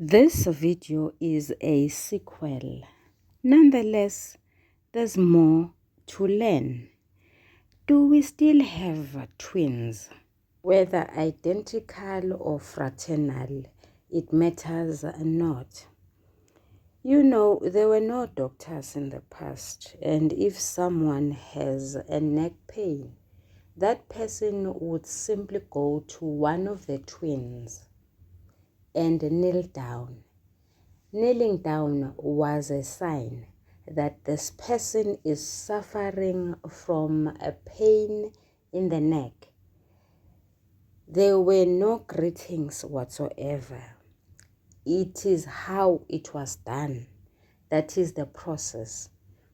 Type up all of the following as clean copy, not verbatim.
This video is a sequel. Nonetheless, there's more to learn. Do we still have twins? Whether identical or fraternal, it matters not. You know, there were no doctors in the past, and if someone has a neck pain, that person would simply go to one of the twins and kneel down. Kneeling down was a sign that this person is suffering from a pain in the neck. There were no greetings whatsoever. It is how it was done. That is the process.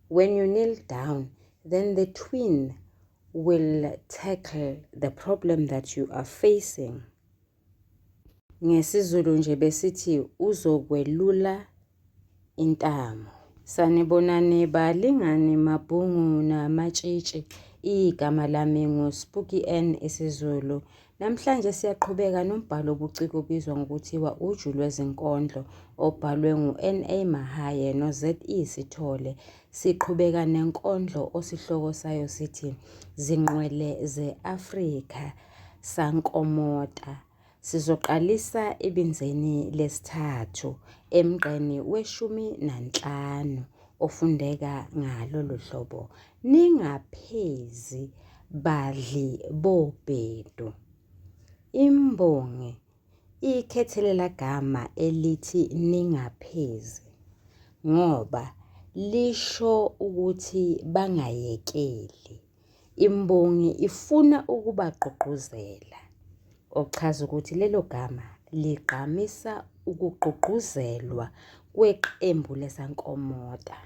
When you kneel down, then the twin will tackle the problem that you are facing. NgesiZulu nje besithi uzokwelula intamo. Sanibonani balingani mabhungu namatshitshi. Igama lami nguSpooky N isiZulu. Namhlanje siyaqhubeka nombhalo obuciko obizwa ngokuthiwa uju lwezinkondlo obhalwe ngu-N.A. Mahaye no-Z.E. Sithole. Siqhubeka nenkondlo osihloko sayo sithi Zingqwele Ze-Afrika Sankomota. Sizoqalisa ebinzeni lesithathu emgqeni we-15 ofundeka ngalolu hlobo. Ningaphezi badli bobhedu. Imbongi ikhethelela gama elithi ningaphezi ngoba lisho ukuthi bangayekeli. Imbongi ifuna ukubagqugquzela, ochaza ukuthi lelo gama ligqamisa ukugqugquzelwa kweqembu leSankomota.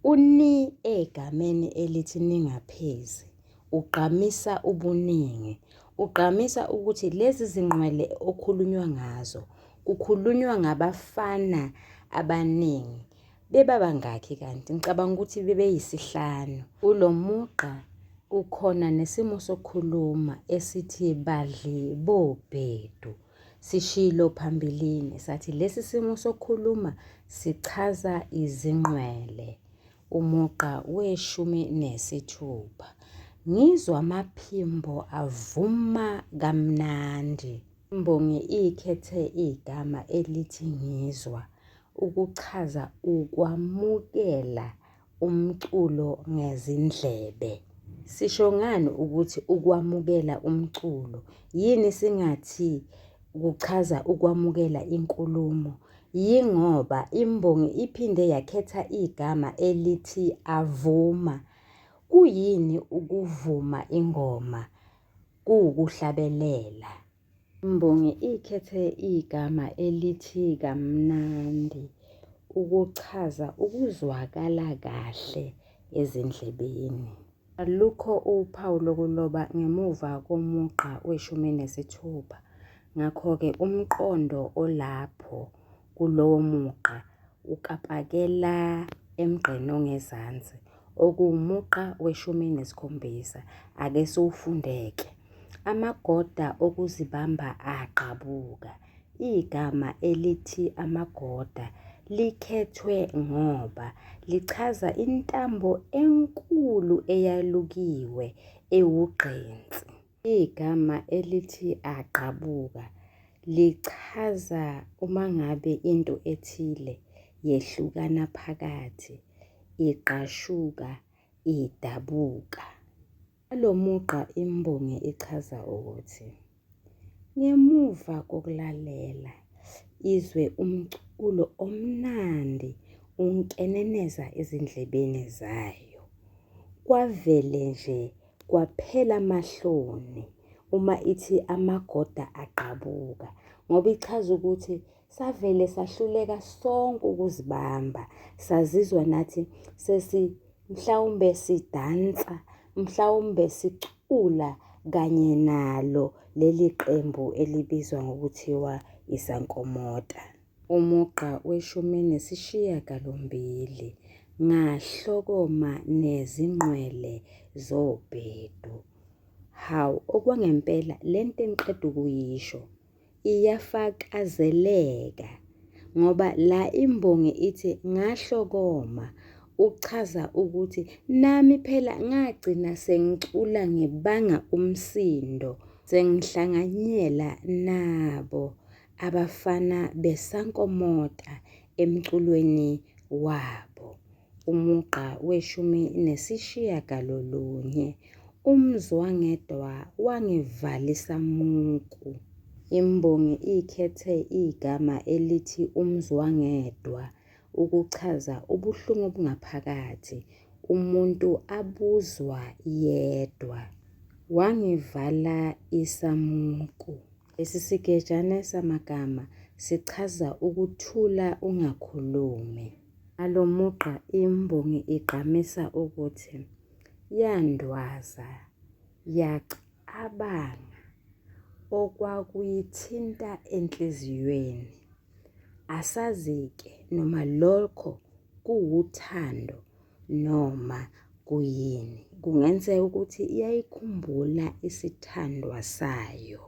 Uni egameni elithi ningaphezi ugqamisa ubuningi, ugqamisa ukuthi lezi zingqwele okhulunywa ngazo kukhulunywa ngabafana abaningi. Bebabangakhi kanti? Ngicabanga ukuthi bebeyisihlanu. Kulo mugqa kukhona nesimo sokukhuluma esithi badli bobhedu. Sishilo phambilini sathi lesi simo sokukhuluma sichaza izingqwele. Umugqa we-16. Ngizwa amaphimbo avuma kamnandi. Imbongi ikhethe igama elithi ngizwa ukuchaza ukwamukela umculo ngezindlebe. Sisho ngani ukuthi ukwamukela umculo? Yini singathi kuchaza ukwamukela inkulumo? Yingoba imbongi iphinde yakhetha igama elithi avuma. Kuyini ukuvuma ingoma? Kuwukuhlabelela. Imbongi ikhethe igama elithi kamnandi ukuchaza ukuzwakala kahle ezindlebeni. Alukho uphawu lokuloba ngemuva komugqa we-16. Ngakho-ke umqondo olapho kulowo mugqa ukapakela emgqeni ongezansi okuwumugqa we-17. Ake siwufundeke. Amagoda okuzibamba agqabuka. Igama elithi amagoda likhethwe ngoba lichaza intambo enkulu eyalukiwe ewugqinsi. Igama elithi agqabuka lichaza uma ngabe into ethile yehlukana phakathi, iqashuka, idabuka. Lo mugqa imbongi ichaza ukuthi ngemuva kokulalela izwe umculo omnandi unkeneneza ezindlebeni zayo. Kwavele nje kwaphela amahloni uma ithi amagoda agqabuka ngoba ichaza ukuthi savele sahluleka sonke ukuzibamba, sazizwa nathi mhlawumbe sidansa, mhlawumbe sicula kanye nalo leli qembu elibizwa ngokuthiwa iSankomota. Umugqa we-18 ngahlokoma nezingqwele zobhedu. Hawu, okwangempela lento engiqeda ukuyisho iyafakazeleka ngoba la imbongi ithi ngahlokoma, uchaza ukuthi nami phela ngagcina sengicula ngibanga umsindo, sengihlanganyela nabo abafana beSankomota emculweni wabo. Umugqa we-19, umzwangedwa wangivalisa munku. Imbongi ikhethe igama elithi umzwangedwa ukuchaza ubuhlungu obungaphakathi umuntu abuzwa yedwa. Wangivala isamunku. Lesi sigejana samagama sichaza ukuthula ungakhulumi. Alo mugqa imbongi igqamisa ukuthi yandwaza, yacabanga okwakuyithinta enhliziyweni. Asazi-ke noma lokho kuwuthando noma kuyini. Kungenzeka ukuthi iyayikhumbula isithandwa sayo.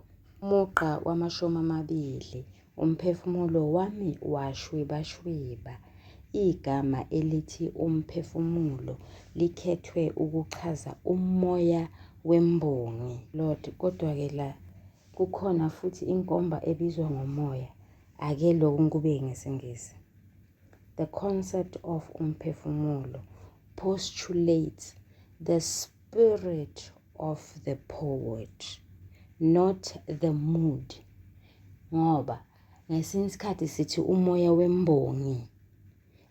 Umugqa wama-20, umphefumulo wami washwibashwiba. Igama elithi umphefumulo likhethwe ukuchaza umoya wembongi. Lord, kodwa-ke la kukhona futhi inkomba ebizwa ngomoya. Ake lokhu ngikubeke ngesiNgisi. The concept of umphefumulo postulates the spirit of the poet, not the mood. Ngoba ngesinye isikhathi sithi umoya wembongi,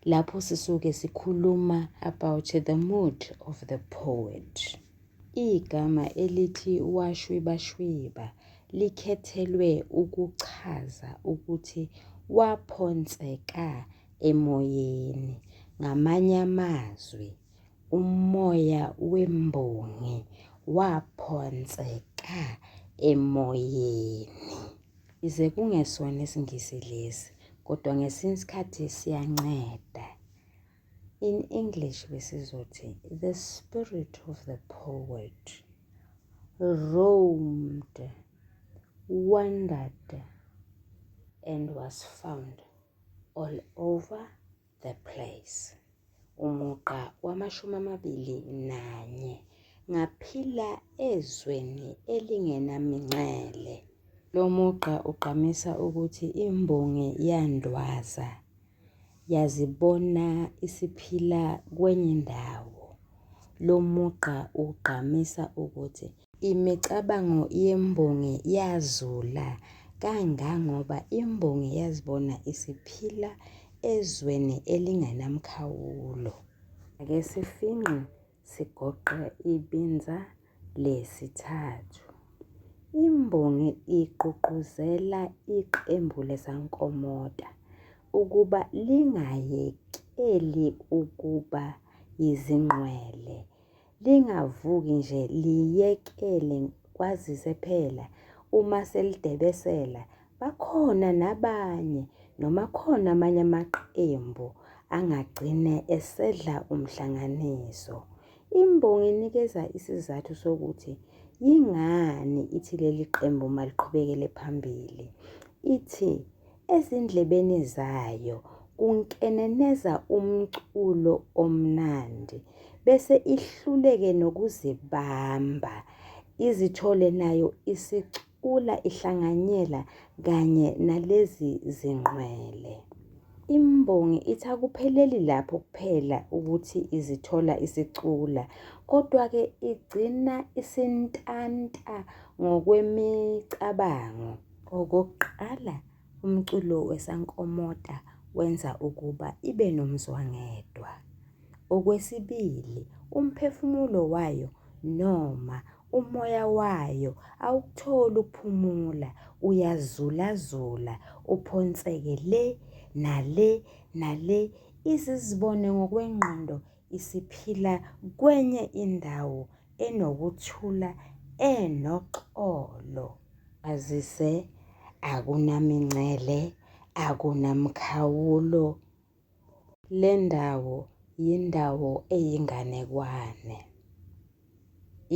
lapho sisuke sikhuluma about the mood of the poet. Igama elithi washwibashwiba likhethelwe ukuchaza ukuthi waphonseka emoyeni. Ngamanye amazwi, umoya wembongi waphonseka emoyeni. Ize kungesona isiNgisi lesi, kodwa ngesinye isikhathi siyanceda. In English besizothi, the spirit of the poet roamed, wandered, and was found all over the place. Umugqa wama-21, ngaphila ezweni elingenamincele. Lo mugqa ugqamisa ukuthi imbongi yandwaza, yazibona isiphila kwenye indawo. Lo mugqa ugqamisa ukuthi imicabango yembongi yazula kangangoba imbongi yazibona isiphila ezweni elingenamkhawulo. Ake sifinqe sigoqe ibinza lesithathu. Imbongi igqugquzela iqembu leSankomota ukuba lingayekeli ukuba yizingqwele. Lingavuki nje liyekele kwazise phela. Uma selidebesela, bakhona nabanye noma khona amanye amaqembu angagcine esedla umhlanganiso. Imbongi inikeza isizathu sokuthi yingani ithi leli qembu maliqhubekele phambili. Ithi ezindlebeni zayo kunkeneneza umculo omnandi bese ihluleke nokuzibamba. Izithole nayo isicula ihlanganyela kanye nalezi zingqwele. Imbongi ithi akupheleli lapho kuphela ukuthi izithola isicula, kodwa-ke igcina isintanta ngokwemicabango. Okokuqala, umculo weSankomota wenza ukuba ibe nomzwangedwa. Okwesibili, umphefumulo wayo noma umoya wayo awukutholi ukuphumula, uyazulazula, uphonseke le nale nale, izizibone ngokwengqondo isiphila kwenye indawo enokuthula, enoxolo. Azise akunamincele, akunamkhawulo. Le ndawo yindawo eyinganekwane.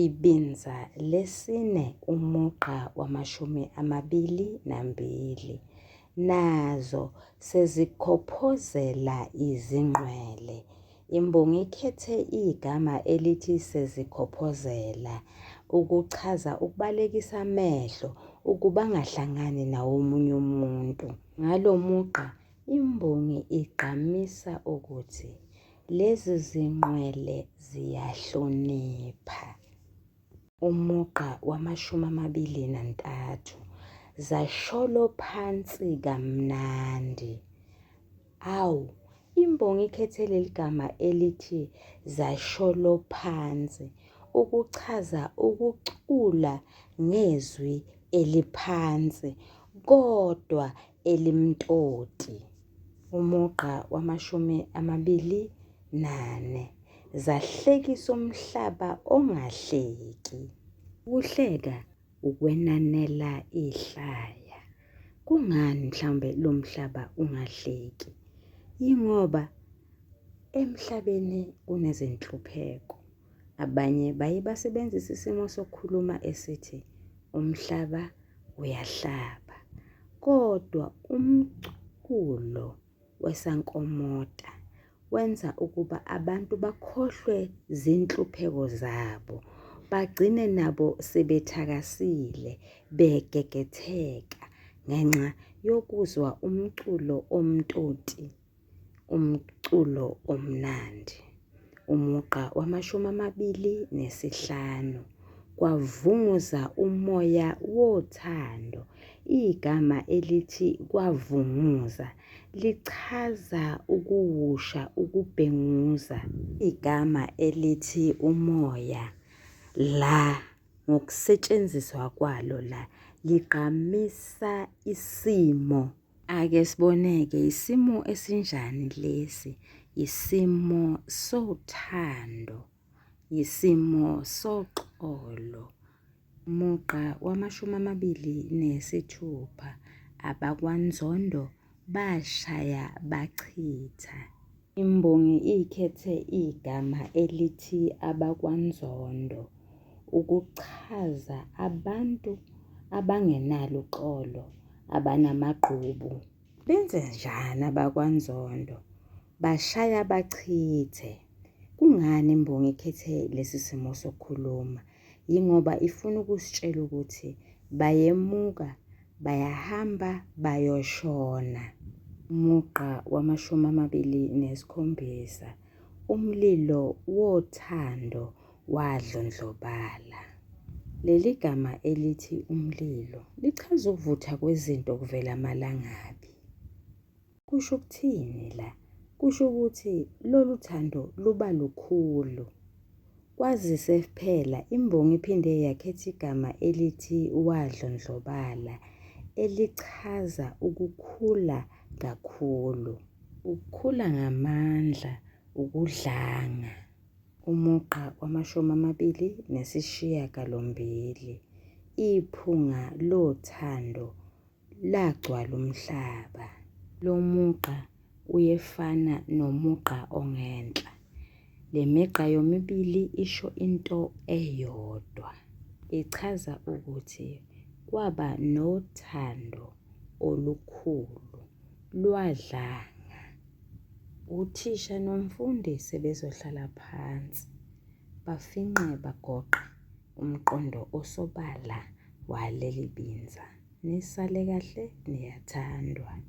Ibinza lesine umugqa wama-22 nazo sezikhophozela izingqwele. Imbongi ikhethe igama elithi sezikhophozela ukuchaza ukubalekisa amehlo ukuba angahlangani nawomunye umuntu. Ngalo mugqa imbongi igqamisa ukuthi lezi zinqwele ziyahlonipha. Umugqa wama-23 zasholo phansi kamnandi. Awu, imbongi ikhethe leli gama elithi zasholo phansi ukuchaza ukucula ngezwi eliphansi kodwa elimtoti. Umugqa wama-24 zahlekisa umhlaba ongahleki. Ukuhleka ukwenanela ihlaya. Kungani mhlawumbe lo mhlaba ungahleki? Yingoba emhlabeni kunezinhlupheko. Abanye baye basebenzisa isimo sokukhuluma esithi umhlaba uyahlaba. Kodwa umculo weSankomota wenza ukuba abantu bakhohlwe zinhlupheko zabo, bagcine nabo sebethakasile, begegetheka ngenxa yokuzwa umculo omtoti, umculo omnandi. Umugqa wama-25 kwavunguza umoya wothando. Igama elithi kwavunguza lichaza ukuwusha, ukubhenguza. Igama elithi umoya la ngokusetshenziswa kwalo la ligqamisa isimo. Ake siboneke isimo esinjani lesi? Isimo sothando, isimo soxolo. Umugqa wama-26 abakwaNzondo bashaya bachitha. Imbongi ikhethe igama elithi abakwaNzondo ukuchaza abantu abangenalo uxolo, abanamagqubu. Benze njani abakwaNzondo? Bashaya bachithe. Kungani imbongi ikhethe lesi simo sokukhuluma? Yingoba ifuna ukusitshela ukuthi bayemuka, bayahamba, bayoshona. Umugqa wama-27 umlilo wothando wadlondlobala. Leli gama elithi umlilo lichaza ukuvutha kwezinto okuvela amalangabi. Kusho ukuthini la? Kusho ukuthi lolu thando luba lukhulu. Kwazise phela imbongi iphinde yakhetha igama elithi wadlondlobala elichaza ukukhula kakhulu, ukukhula ngamandla, ukudlanga. Umugqa wama-28 iphunga lothando lagcwala umhlaba. Lo mugqa uyefana nomugqa ongenhla. Le migqa yomibili isho into eyodwa. Ichaza ukuthi kwaba nothando olukhulu, lwadlanga. Uthisha nomfundi sebezohlala phansi, bafinqe bagoqe umqondo osobala waleli binza. Nisale kahle, niyathandwa.